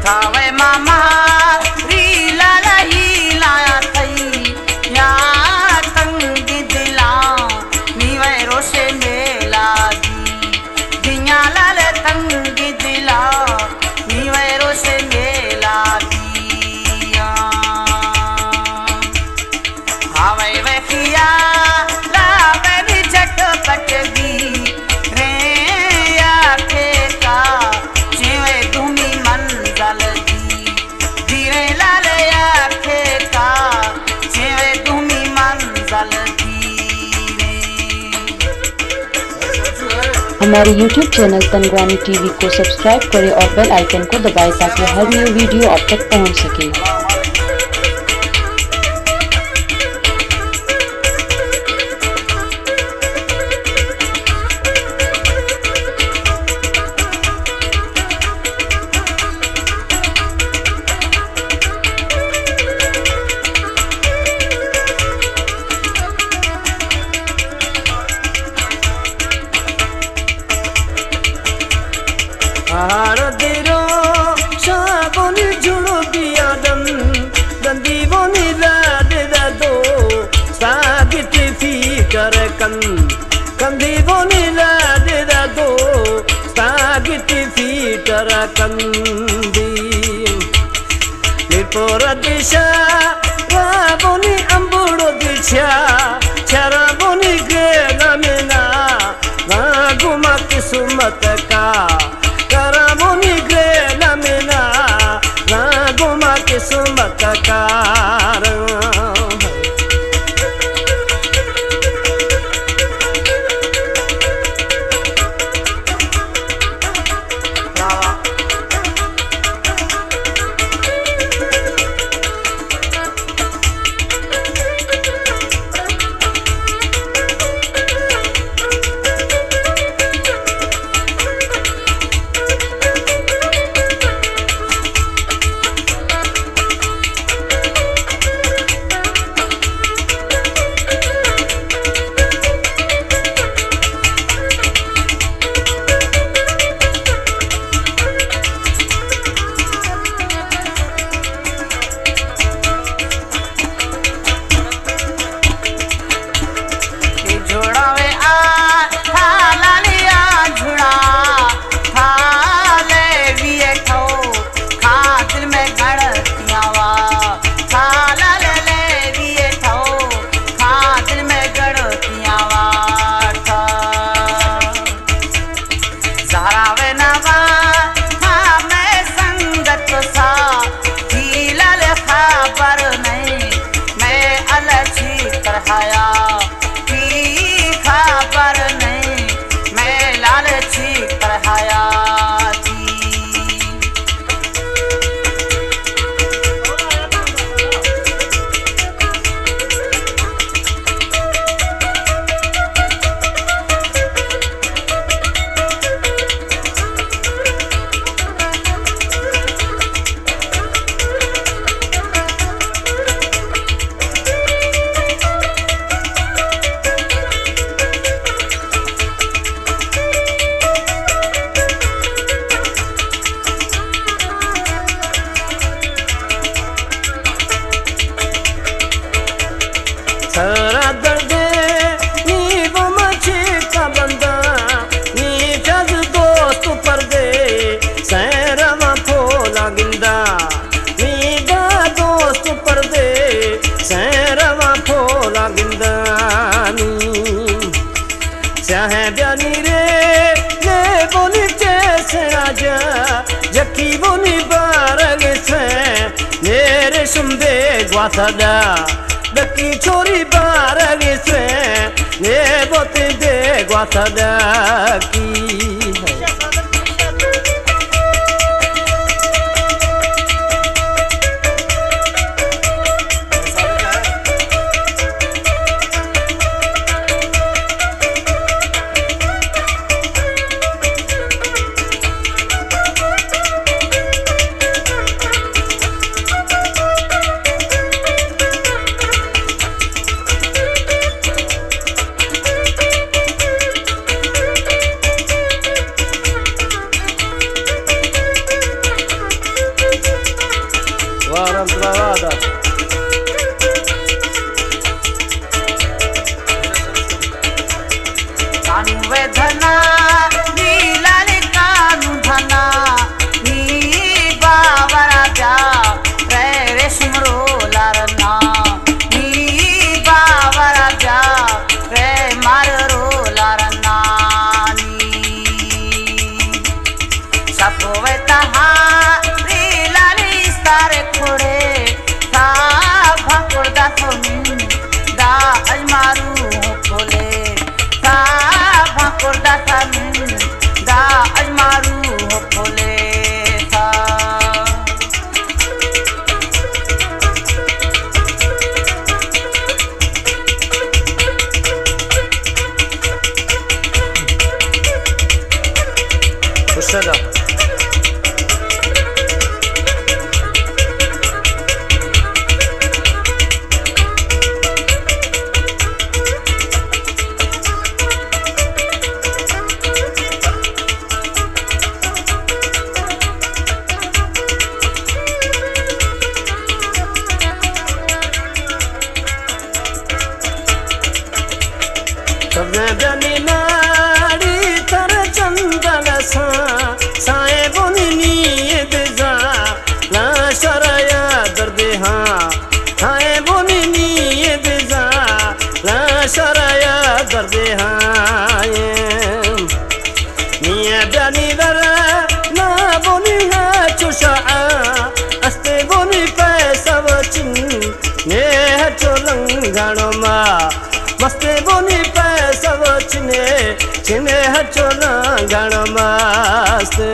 ठावे मामा रीला लही लाया थई या तंग दिला नीवे रोशे मेला दी दिया लाल तंग दिला नीवे रोशे मेला दिया हावे वे किया लावे भी झटपट दी रे आखे का जीवे धूमी मंजल दी धीरे लाल आखे का जीवे धूमी मंजल दी हमारे YouTube चैनल तनगवानी टीवी को सब्सक्राइब करें और बेल आइकन को दबाएं ताकि हर न्यू वीडियो आप तक पहुंच सके। आरदिरो शाबोनी जुड़ो बियादम दंदी बोनी लादे दो सागित फीकर कंदी बोनी लादे दो सागित फीकर कंदी लिपोर दिशा वाबोनी अंबुड़ो दिशा चरा बोनी गेला मिना वागुमा किस्मत का करामुनी ग्रेला मिना ना गुमा किस्मत कार सारा दर्द नी वो मछी का बंदा नी जज दोस्त पर दे सैरवा फोला गिंदा नी दा दोस्त पर दे सैरवा फोला गिंदा नी चाहे ब्यानी रे ने बोली जैसे राजा जकी बोली बारग से मेरे सुमदे ग्वाथदा दकी छोरी बारगी से ये बोते दे ग्वाथदा की खुशदा बनी नाड़ी तर चंदन साए बोनी नीयत जा ला शराया दर्दे हाँ साए बोनी नीयत जा ला शराया दर्दे हाँ निया बनी दर ना बोनी है चुशा अस्ते बोनी पैसा वचिन ने है चोलंगानो मा मस्ते बोनी पैसा वचने चिने हचोला गण मस्ते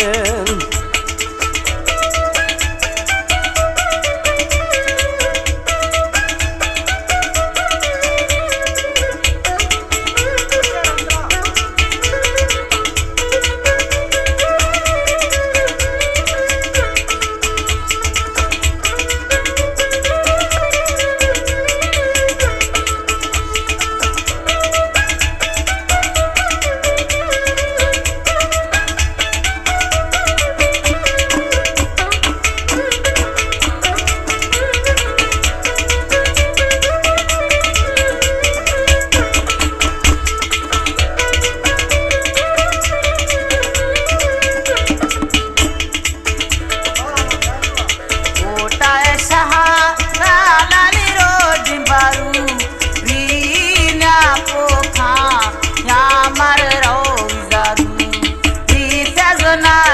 ना